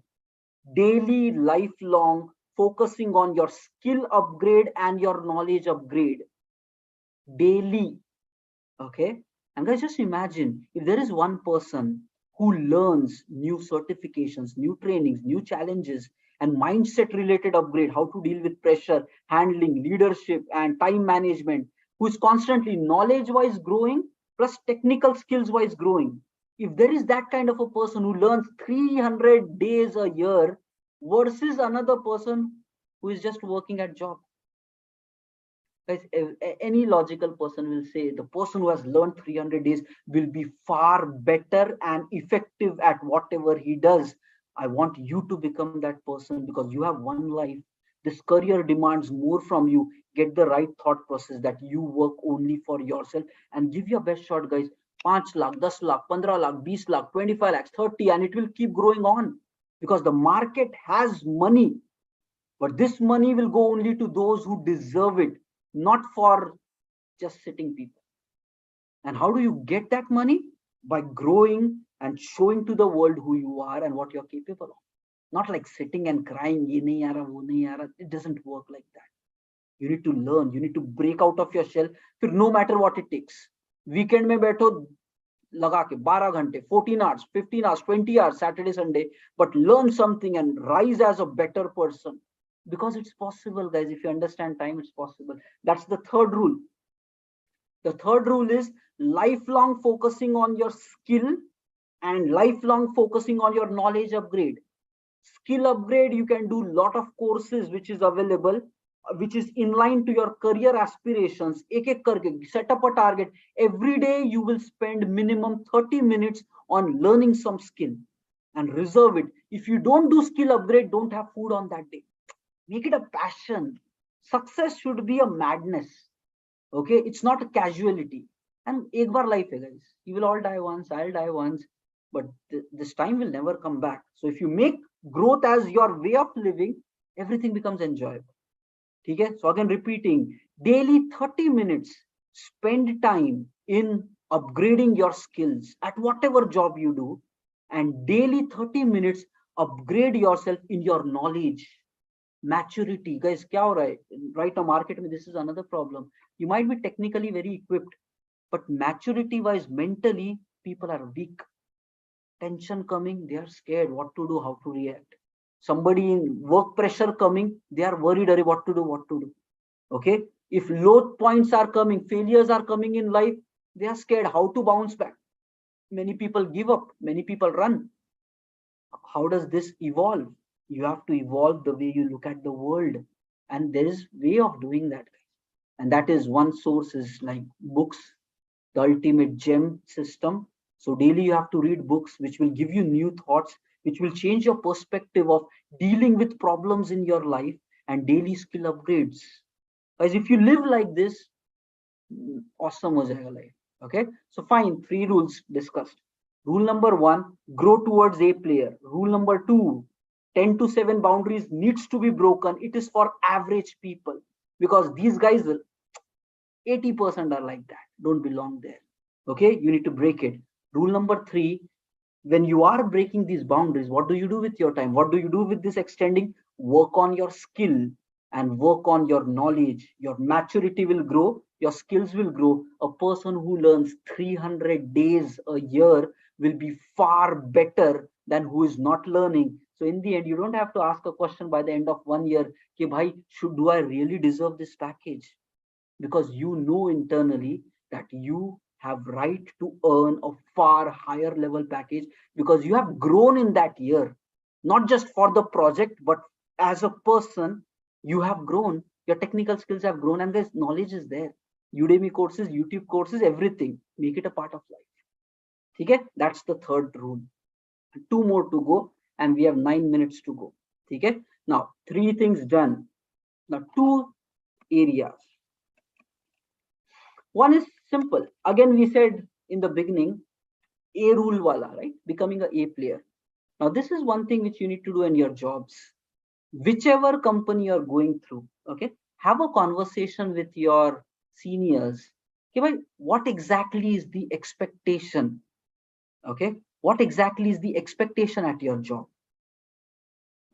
daily, lifelong, focusing on your skill upgrade and your knowledge upgrade daily. Okay, and guys, just imagine if there is one person who learns new certifications, new trainings, new challenges, and mindset related upgrade, how to deal with pressure, handling, leadership, and time management, who is constantly knowledge wise growing plus technical skills wise growing. If there is that kind of a person who learns 300 days a year versus another person who is just working at job. Guys, any logical person will say the person who has learned 300 days will be far better and effective at whatever he does. I want you to become that person because you have one life. This career demands more from you. Get the right thought process that you work only for yourself and give your best shot, guys. 5 lakh, 10 lakh, 15 lakh, 20 lakh, 25 lakhs, 30, and it will keep growing on because the market has money. But this money will go only to those who deserve it, not for just sitting people. And how do you get that money? By growing, and showing to the world who you are and what you're capable of. Not like sitting and crying, "Ye nahi aa raha, wo nahi aa raha." It doesn't work like that. You need to learn, you need to break out of your shell, no matter what it takes. Weekend mein बैठो लगा के 12 घंटे, 14 hours, 15 hours, 20 hours, Saturday, Sunday, but learn something and rise as a better person. Because it's possible, guys. If you understand time, it's possible. That's the third rule. The third rule is lifelong focusing on your skill and lifelong focusing on your knowledge upgrade. Skill upgrade, you can do lot of courses which is available, which is in line to your career aspirations. Ek ek karke set up a target. Every day you will spend minimum 30 minutes on learning some skill and reserve it. If you don't do skill upgrade, don't have food on that day. Make it a passion. Success should be a madness. Okay, it's not a casualty. And ek bar life hai, guys. You will all die once, I'll die once, but this time will never come back. So if you make growth as your way of living, everything becomes enjoyable. Okay, so again repeating, daily 30 minutes, spend time in upgrading your skills at whatever job you do, and daily 30 minutes upgrade yourself in your knowledge. Maturity, guys, kya ho raha hai? Right now market mein, this is another problem. You might be technically very equipped, but maturity wise, mentally people are weak. Tension coming, they are scared what to do, how to react. Somebody in work pressure coming, they are worried what to do. Okay, if low points are coming, failures are coming in life, they are scared how to bounce back. Many people give up, many people run. How does this evolve? You have to evolve the way you look at the world, and there is way of doing that. And that is one source is like books, the ultimate gem system. So daily you have to read books which will give you new thoughts, which will change your perspective of dealing with problems in your life, and daily skill upgrades. Guys, if you live like this, awesome ho jayega life. Okay, so fine, 3 rules discussed. Rule number 1, grow towards a player. Rule number 2, 10 to 7 boundaries needs to be broken. It is for average people, because these guys will 80% are like that, don't belong there. Okay, you need to break it. Rule number 3, when you are breaking these boundaries, what do you do with your time? What do you do with this extending? Work on your skill and work on your knowledge. Your maturity will grow, your skills will grow. A person who learns 300 days a year will be far better than who is not learning. So in the end, you don't have to ask a question by the end of 1 year, "Ki bhai, do I really deserve this package?" Because you know internally that you have right to earn a far higher level package, because you have grown in that year, not just for the project, but as a person, you have grown, your technical skills have grown, and this knowledge is there. Udemy courses, YouTube courses, everything, make it a part of life. Okay, that's the third rule. 2 more to go, and we have 9 minutes to go. Okay, now 3 things done. Now 2 areas. One is simple. Again, we said in the beginning, A rule wala, right? Becoming a player. Now, this is one thing which you need to do in your jobs. Whichever company you're going through, okay, have a conversation with your seniors. Okay, what exactly is the expectation? Okay, what exactly is the expectation at your job?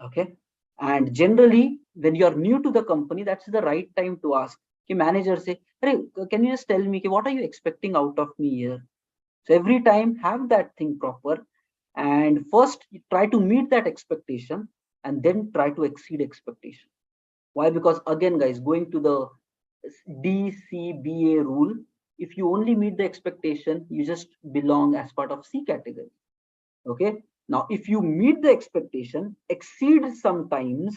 Okay, and generally, when you're new to the company, that's the right time to ask. Okay, manager say, "Hey, can you just tell me, what are you expecting out of me here?" So every time have that thing proper, and first try to meet that expectation, and then try to exceed expectation. Why? Because again, guys, going to the DCBA rule, if you only meet the expectation, you just belong as part of C category. Okay. Now, if you meet the expectation, exceed sometimes,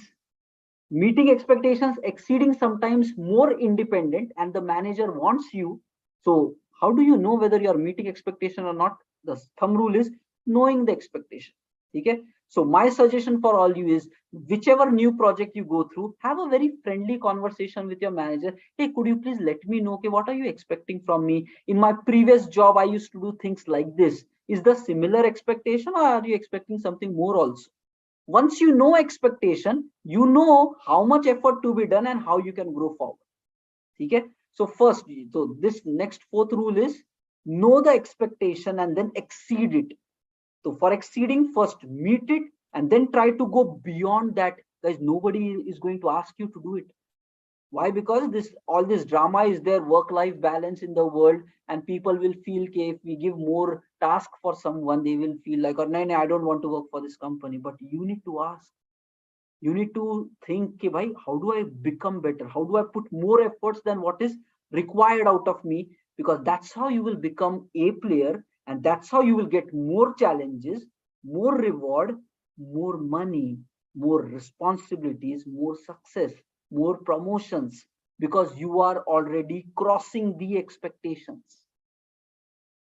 meeting expectations, exceeding sometimes, more independent, and the manager wants you. So how do you know whether you're meeting expectation or not? The thumb rule is knowing the expectation. Okay, so my suggestion for all you is, whichever new project you go through, have a very friendly conversation with your manager. "Hey, could you please let me know, okay, what are you expecting from me? In my previous job, I used to do things like this. Is the similar expectation, or are you expecting something more also?" Once you know expectation, you know how much effort to be done and how you can grow forward. Okay, so first, so this next 4th rule is know the expectation and then exceed it. So for exceeding, first meet it and then try to go beyond that. Guys, nobody is going to ask you to do it. Why? Because this all this drama is there, work-life balance in the world, and people will feel okay, if we give more task for someone, they will feel like, oh no, no, I don't want to work for this company. But you need to ask, you need to think, okay, bhai, how do I become better? How do I put more efforts than what is required out of me? Because that's how you will become a player, and that's how you will get more challenges, more reward, more money, more responsibilities, more success, more promotions, because you are already crossing the expectations.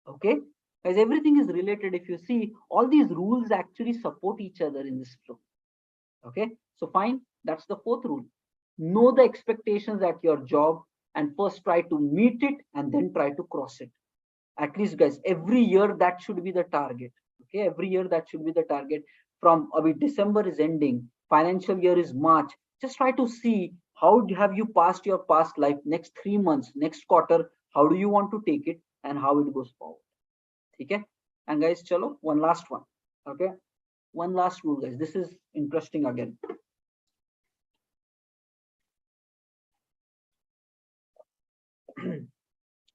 Okay? As everything is related, if you see, all these rules actually support each other in this flow. Okay, so fine, that's the fourth rule. Know the expectations at your job and first try to meet it and then try to cross it. At least, guys, every year that should be the target. Okay, every year that should be the target. From December is ending, financial year is March. Just try to see how have you passed your past life, next 3 months, next quarter, how do you want to take it and how it goes forward. Okay, and guys, chalo, one last one. Okay, one last rule, guys. This is interesting again.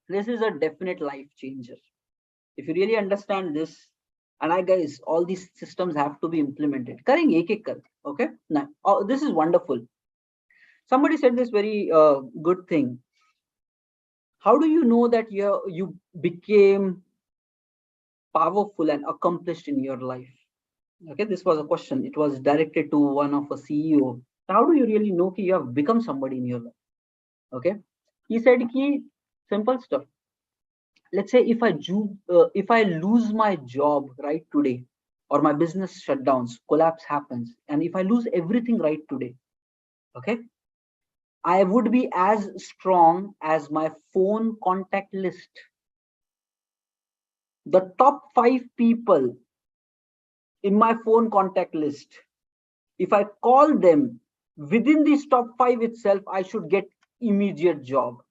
This is a definite life changer. If you really understand this, and I guys, all these systems have to be implemented. Okay, now oh, this is wonderful. Somebody said this very good thing. How do you know that you became powerful and accomplished in your life? Okay, this was a question. It was directed to one of a CEO. How do you really know that you have become somebody in your life? Okay, he said ki simple stuff. Let's say if I lose my job right today, or my business shutdowns, collapse happens, and if I lose everything right today, okay, I would be as strong as my phone contact list. The top 5 people in my phone contact list, if I call them within these top 5 itself, I should get immediate job.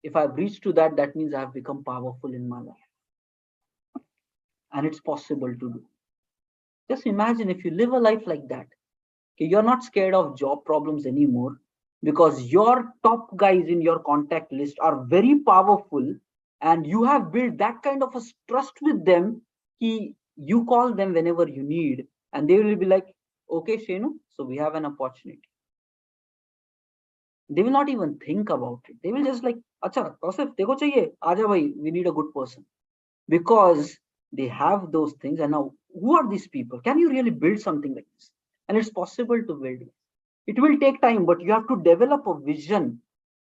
If I've reached to that, that means I have become powerful in my life. And it's possible to do. Just imagine if you live a life like that. Okay, you're not scared of job problems anymore because your top guys in your contact list are very powerful, and you have built that kind of a trust with them. You call them whenever you need, and they will be like, okay, Shenu, so we have an opportunity. They will not even think about it. They will just like, acha, Kausif, dekho chahiye, aaja bhai, we need a good person. Because they have those things. And now, who are these people? Can you really build something like this? And it's possible to build. It will take time, but you have to develop a vision.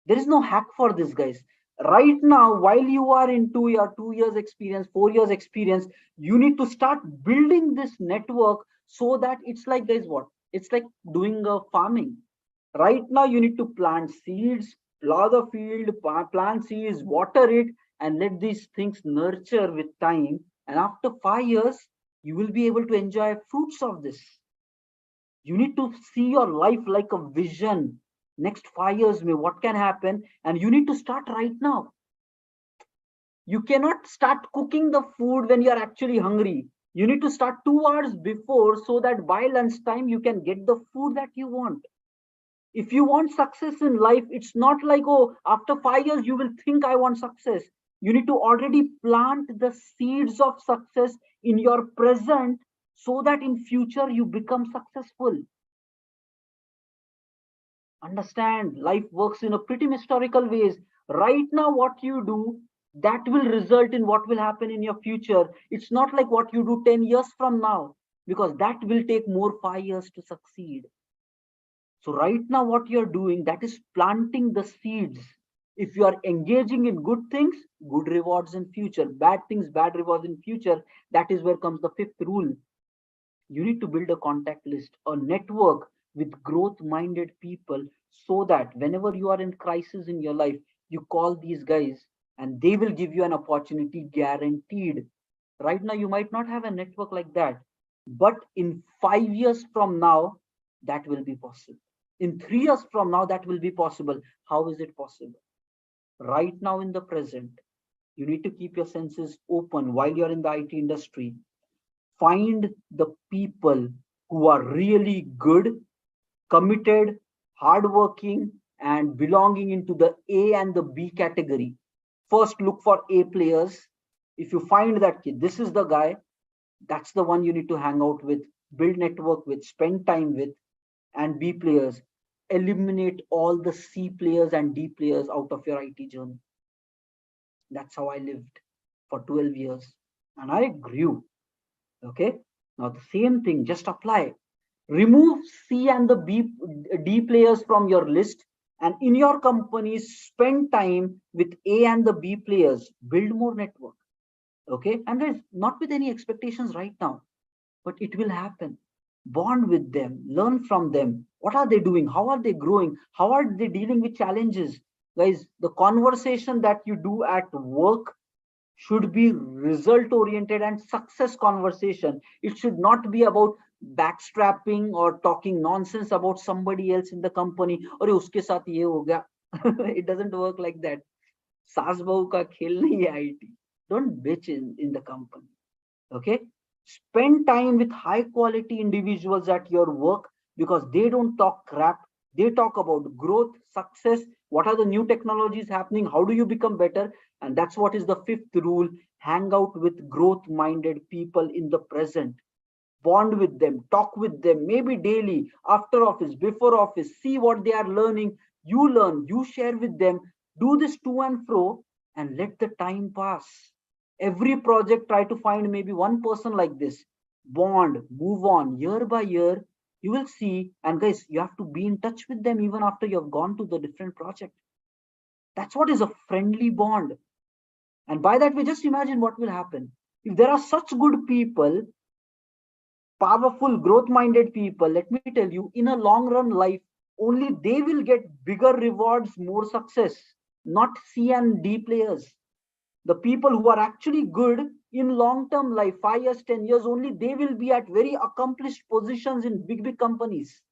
There is no hack for this, guys. Right now, while you are into your 2 years experience, 4 years experience, you need to start building this network so that it's like, guys, what? It's like doing a farming. Right now, you need to plant seeds, plow the field, plant seeds, water it, and let these things nurture with time. And after 5 years, you will be able to enjoy fruits of this. You need to see your life like a vision. Next 5 years, what can happen? And you need to start right now. You cannot start cooking the food when you are actually hungry. You need to start 2 hours before so that by lunchtime you can get the food that you want. If you want success in life, it's not like, oh, after 5 years you will think I want success. You need to already plant the seeds of success in your present so that in future you become successful. Understand, life works in a pretty historical ways. Right now, what you do, that will result in what will happen in your future. It's not like what you do 10 years from now, because that will take more 5 years to succeed. So right now, what you're doing, that is planting the seeds. If you are engaging in good things, good rewards in future. Bad things, bad rewards in future. That is where comes the fifth rule. You need to build a contact list, a network with growth-minded people, so that whenever you are in crisis in your life, you call these guys and they will give you an opportunity guaranteed. Right now, you might not have a network like that, but in 5 years from now, that will be possible. In 3 years from now, that will be possible. How is it possible? Right now, in the present, you need to keep your senses open while you're in the IT industry. find the people who are really good, committed, hardworking, and belonging into the A and the B category. First, look for A players. If you find that kid, this is the guy, that's the one you need to hang out with, build network with, spend time with. And B players, eliminate all the C players and D players out of your IT journey. That's how I lived for 12 years and I grew. Okay. Now the same thing, just apply. Remove C and the D players from your list, and in your company, spend time with A and the B players. Build more network. Okay. And there's not with any expectations right now, but it will happen. Bond with them, learn from them. What are they doing? How are they growing? How are they dealing with challenges? Guys, the conversation that you do at work should be result oriented and success conversation. It should not be about backstrapping or talking nonsense about somebody else in the company. Or uske saath ye ho gaya. It doesn't work like that. सास बहू का खेल नहीं है IT. Don't bitch in the company. Okay, spend time with high quality individuals at your work, because they don't talk crap. They talk about growth, success, what are the new technologies happening, how do you become better. And that's what is the fifth rule: hang out with growth minded people in the present. Bond with them, talk with them, maybe daily, after office, before office. See what they are learning, you learn, you share with them. Do this to and fro, and let the time pass. Every project, try to find maybe one person like this. Bond, move on year by year. You will see. And guys, you have to be in touch with them even after you have gone to the different project. That's what is a friendly bond. And by that, we just imagine what will happen if there are such good people, powerful, growth minded people. Let me tell you, in a long run life, only they will get bigger rewards, more success, not C and D players. The people who are actually good in long term life, 5 years, 10 years, only they will be at very accomplished positions in big companies.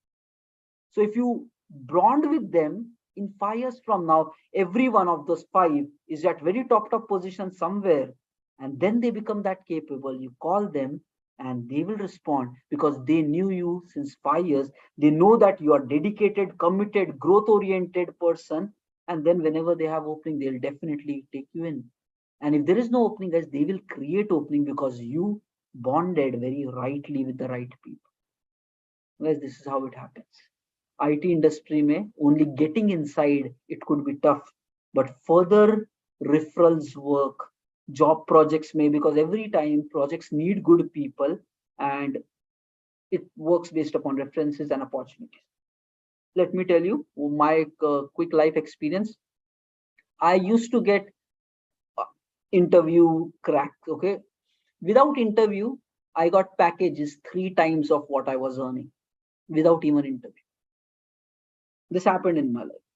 So if you bond with them, in 5 years from now, every one of those 5 is at very top position somewhere, and then they become that capable. You call them and they will respond, because they knew you since 5 years. They know that you are dedicated, committed, growth oriented person, and then whenever they have opening, they'll definitely take you in. And if there is no opening, guys, they will create opening, because you bonded very rightly with the right people. Guys, this is how it happens. IT industry may only getting inside, it could be tough, but further referrals work, job projects may, because every time projects need good people, and it works based upon references and opportunities. Let me tell you my quick life experience. I used to get interview crack. Okay, without interview, I got packages 3 times of what I was earning without even interview. This happened in my life.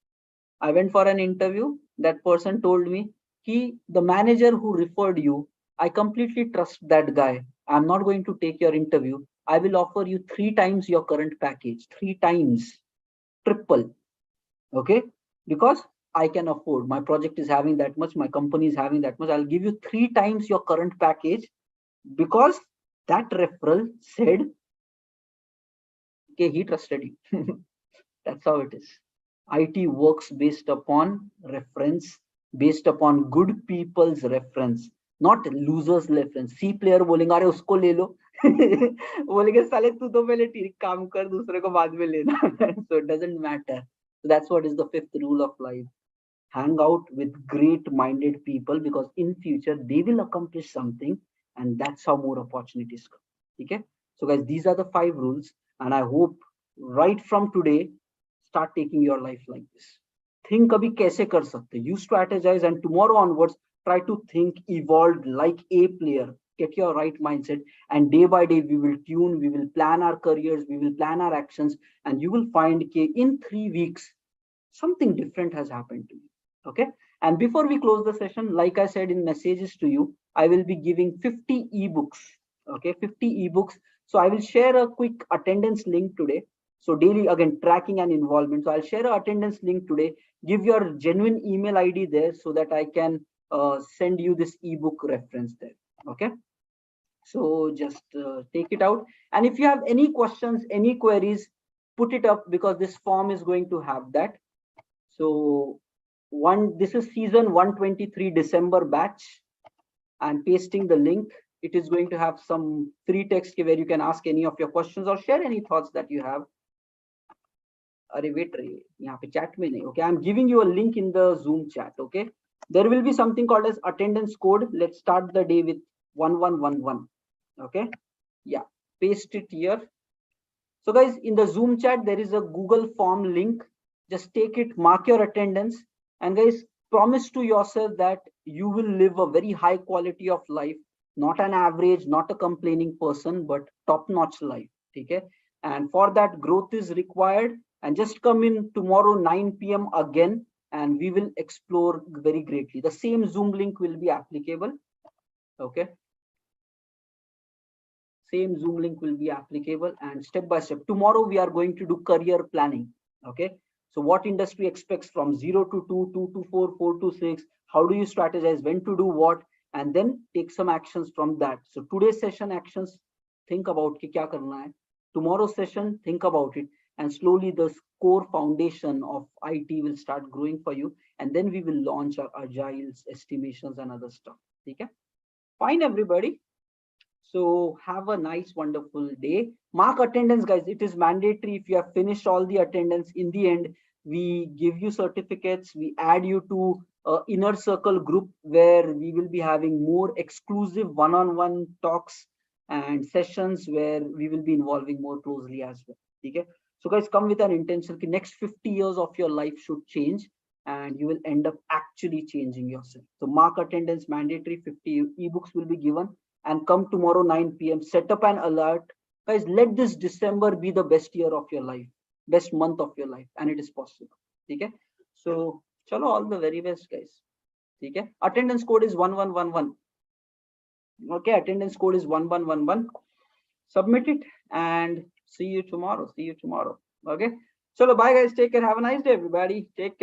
I went for an interview. That person told me, the manager who referred you, I completely trust that guy. I'm not going to take your interview. I will offer you 3 times your current package, 3 times, triple. Okay, because I can afford. My project is having that much. My company is having that much. I'll give you 3 times your current package, because that referral said, okay, he trusted you. That's how it is. IT works based upon reference, based upon good people's reference, not losers reference. C player बोलेंगे अरे उसको ले लो, बोलेंगे साले तू तो पहले ठीक काम कर, दूसरे को बाद में लेना. So it doesn't matter. So that's what is the 5th rule of life. Hang out with great minded people, because in future they will accomplish something, and that's how more opportunities come. Okay, so guys, these are the 5 rules, and I hope right from today start taking your life like this. Think abhi kaise kar sakte, you strategize, and tomorrow onwards try to think evolved like a player. Get your right mindset, and day by day we will tune, we will plan our careers, we will plan our actions, and you will find in 3 weeks something different has happened to you. Okay, and before we close the session, like I said in messages to you, I will be giving 50 ebooks. Okay, 50 ebooks. So I will share a quick attendance link today. So daily, again, tracking and involvement. So I'll share an attendance link today. Give your genuine email ID there, so that I can send you this ebook reference there. Okay, So just take it out. And if you have any questions, any queries, put it up, because this form is going to have that. So this is season 123 December batch. I'm pasting the link. It is going to have some free text where you can ask any of your questions or share any thoughts that you have. अरे wait रे, यहाँ पे chat में नहीं. Okay, I'm giving you a link in the Zoom chat. Okay, there will be something called as attendance code. Let's start the day with 1111. Okay, yeah, paste it here. So guys, in the Zoom chat there is a Google form link. Just take it, mark your attendance, and guys, promise to yourself that you will live a very high quality of life, not an average, not a complaining person, but top notch life. Okay, and for that growth is required. And just come in tomorrow 9 p.m. again, and we will explore very greatly. The same Zoom link will be applicable. Okay, same Zoom link will be applicable, and step by step. Tomorrow we are going to do career planning. Okay, so what industry expects from 0 to 2, 2 to 4, 4 to 6. How do you strategize, when to do what, and then take some actions from that. So today's session actions, think about ki kya karna hai. Tomorrow's session, think about it, and slowly the core foundation of IT will start growing for you, and then we will launch our agiles, estimations, and other stuff. Okay, fine everybody. So have a nice, wonderful day. Mark attendance, guys. It is mandatory. If you have finished all the attendance, in the end, we give you certificates. We add you to inner circle group where we will be having more exclusive one-on-one talks and sessions where we will be involving more closely as well. Okay. So guys, come with an intention. The next 50 years of your life should change, and you will end up actually changing yourself. So mark attendance mandatory. 50 ebooks will be given, and come tomorrow 9 p.m. Set up an alert. Guys, let this December be the best year of your life, best month of your life, and it is possible. Okay. So chalo, all the very best, guys. Okay. Attendance code is 1111. Okay, attendance code is 1111. Submit it and see you tomorrow. See you tomorrow. Okay. Chalo, bye guys. Take care. Have a nice day, everybody. Take care.